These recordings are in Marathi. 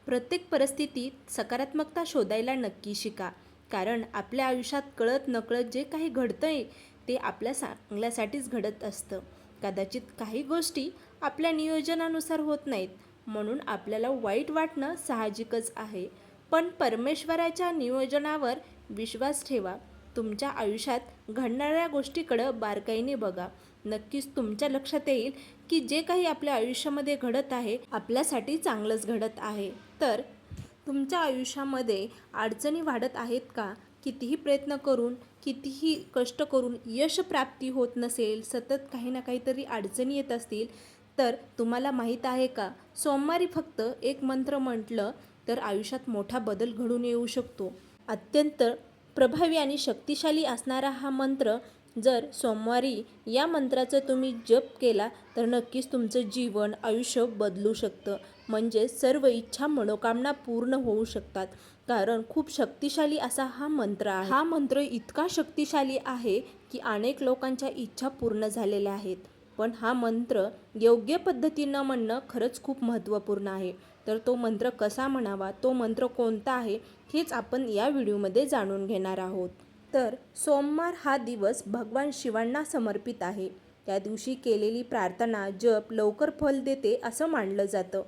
प्रत्येक परिस्थितीत सकारात्मकता शोधायला नक्की शिका. कारण आपल्या आयुष्यात कळत नकळत जे काही घडतंय ते आपल्या चांगल्यासाठीच घडत असतं. कदाचित काही गोष्टी आपल्या नियोजनानुसार होत नाहीत, म्हणून आपल्याला वाईट वाटणं साहजिकच आहे. पण परमेश्वराच्या नियोजनावर विश्वास ठेवा. तुमच्या आयुष्यात घडणाऱ्या गोष्टीकडं बारकाईने बघा. नक्कीच तुमच्या लक्षात येईल की जे काही आपल्या आयुष्यामध्ये घडत आहे आपल्यासाठी चांगलंच घडत आहे. तर तुमच्या आयुष्यामध्ये अडचणी वाढत आहेत का? कितीही प्रयत्न करून, कितीही कष्ट करून यश प्राप्ती होत नसेल, सतत काही ना काहीतरी अडचणी येत असतील, तर तुम्हाला माहीत आहे का, सोमवारी फक्त एक मंत्र म्हटलं तर आयुष्यात मोठा बदल घडून येऊ शकतो. अत्यंत प्रभावी आणि शक्तिशाली असणारा हा मंत्र, जर सोमवारी या मंत्राचा तुम्ही जप केला तर नक्कीच तुमचं जीवन, आयुष्य बदलू शकतं. म्हणजे सर्व इच्छा, मनोकामना पूर्ण होऊ शकतात. कारण खूप शक्तिशाली असा हा मंत्र आहे. हा मंत्र इतका शक्तिशाली आहे की अनेक लोकांच्या इच्छा पूर्ण झालेल्या आहेत. पण हा मंत्र योग्य पद्धतीनं म्हणणं खरंच खूप महत्त्वपूर्ण आहे. तर तो मंत्र कसा म्हणावा, तो मंत्र कोणता आहे, हेच आपण या व्हिडिओमध्ये जाणून घेणार आहोत. तर सोमवार हा दिवस भगवान शिवांना समर्पित आहे. त्या दिवशी केलेली प्रार्थना, जप लवकर फल देते असं मानलं जातं.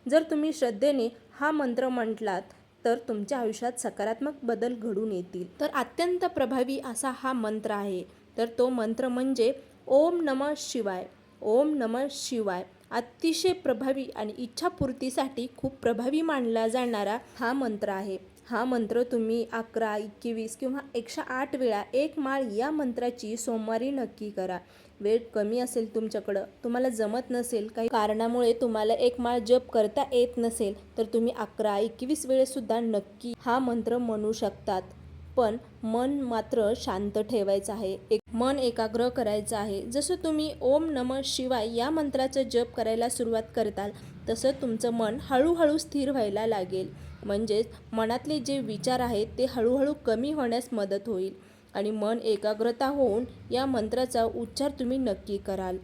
जर तुम्ही श्रद्धेने हा मंत्र म्हटलात तर तुमच्या आयुष्यात सकारात्मक बदल घडून येतील. तर अत्यंत प्रभावी असा हा मंत्र आहे. तर तो मंत्र म्हणजे ओम नमः शिवाय. ओम नमः शिवाय. अतिशय प्रभावी आणि इच्छापूर्तीसाठी खूप प्रभावी मानला जाणारा हा मंत्र आहे. हा मंत्र तुम्ही 11, 21 किंवा 108 वेळा एक माळ या मंत्राची सोमवारी नक्की करा. वेळ कमी असेल तुमच्याकडं, तुम्हाला जमत नसेल, काही कारणामुळे तुम्हाला एक माळ जप करता येत नसेल, तर तुम्ही 11, 21 वेळेसुद्धा नक्की हा मंत्र म्हणू शकतात. पण मन मात्र शांत ठेवायचं आहे. मन एकाग्र करायचं आहे. जसं तुम्ही ओम नमः शिवाय या मंत्राचा जप करायला सुरुवात करताल तसं तुमचं मन हळूहळू स्थिर व्हायला लागेल. म्हणजेच मनातले जे विचार आहेत ते हळूहळू कमी होण्यास मदत होईल आणि मन एकाग्रता होऊन या मंत्राचा उच्चार तुम्ही नक्की कराल.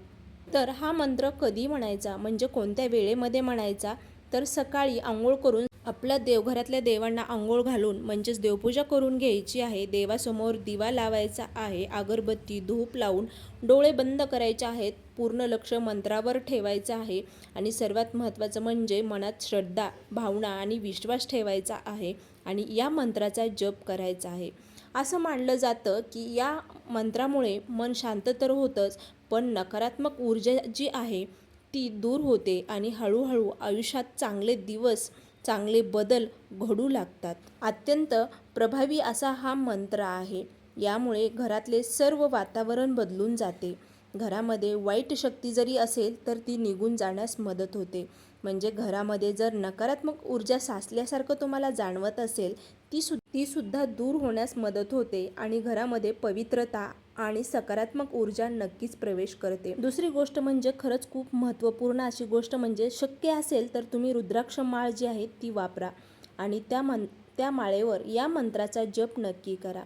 तर हा मंत्र कधी म्हणायचा, म्हणजे कोणत्या वेळेमध्ये म्हणायचा, तर सकाळी आंघोळ करून आपल्या देवघरातल्या देवांना आंघोळ घालून म्हणजेच देवपूजा करून घ्यायची आहे. देवासमोर दिवा लावायचा आहे. अगरबत्ती, धूप लावून डोळे बंद करायचे आहेत. पूर्ण लक्ष मंत्रावर ठेवायचं आहे आणि सर्वात महत्त्वाचं म्हणजे मनात श्रद्धा, भावना आणि विश्वास ठेवायचा आहे आणि या मंत्राचा जप करायचा आहे. असं मानलं जातं की या मंत्रामुळे मन शांत तर होतंच, पण नकारात्मक ऊर्जा जी आहे ती दूर होते आणि हळूहळू आयुष्यात चांगले दिवस, चांगले बदल घडू लागतात. अत्यंत प्रभावी असा हा मंत्र आहे. यामुळे घरातले सर्व वातावरण बदलून जाते. घरामध्ये वाईट शक्ती जरी असेल तर ती निघून जाण्यास मदत होते. म्हणजे घरामध्ये जर नकारात्मक ऊर्जा साचल्यासारखं तुम्हाला जाणवत असेल, ती सुद्धा दूर होण्यास मदत होते आणि घरामध्ये पवित्रता आणि सकारात्मक ऊर्जा नक्कीच प्रवेश करते. दुसरी गोष्ट म्हणजे खरंच खूप महत्त्वपूर्ण अशी गोष्ट म्हणजे शक्य असेल तर तुम्ही रुद्राक्ष माळ जी आहे ती वापरा आणि त्या माळेवर या मंत्राचा जप नक्की करा.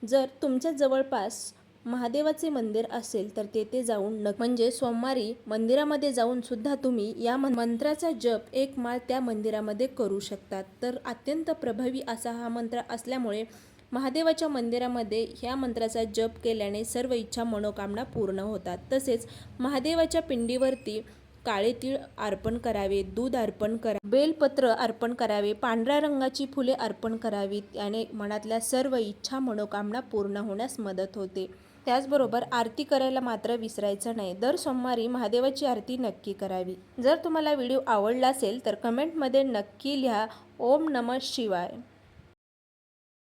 जर तुमच्या जवळपास महादेवाचे मंदिर असेल तर तेथे जाऊन म्हणजे सोमवारी मंदिरामध्ये जाऊन सुद्धा तुम्ही या मंत्राचा जप एक माळ त्या मंदिरामध्ये करू शकतात. तर अत्यंत प्रभावी असा हा मंत्र असल्यामुळे महादेवाच्या मंदिरामध्ये ह्या मंत्राचा जप केल्याने सर्व इच्छा, मनोकामना पूर्ण होतात. तसेच महादेवाच्या पिंडीवरती काळे तीळ अर्पण करावे, दूध अर्पण करावे, बेलपत्र अर्पण करावे, पांढऱ्या रंगाची फुले अर्पण करावीत. याने मनातल्या सर्व इच्छा, मनोकामना पूर्ण होण्यास मदत होते. त्याचबरोबर आरती करायला मात्र विसरायचं नाही. दर सोमवारी महादेवाची आरती नक्की करावी. जर तुम्हाला व्हिडिओ आवडला असेल तर कमेंटमध्ये नक्की लिहा ओम नमः शिवाय.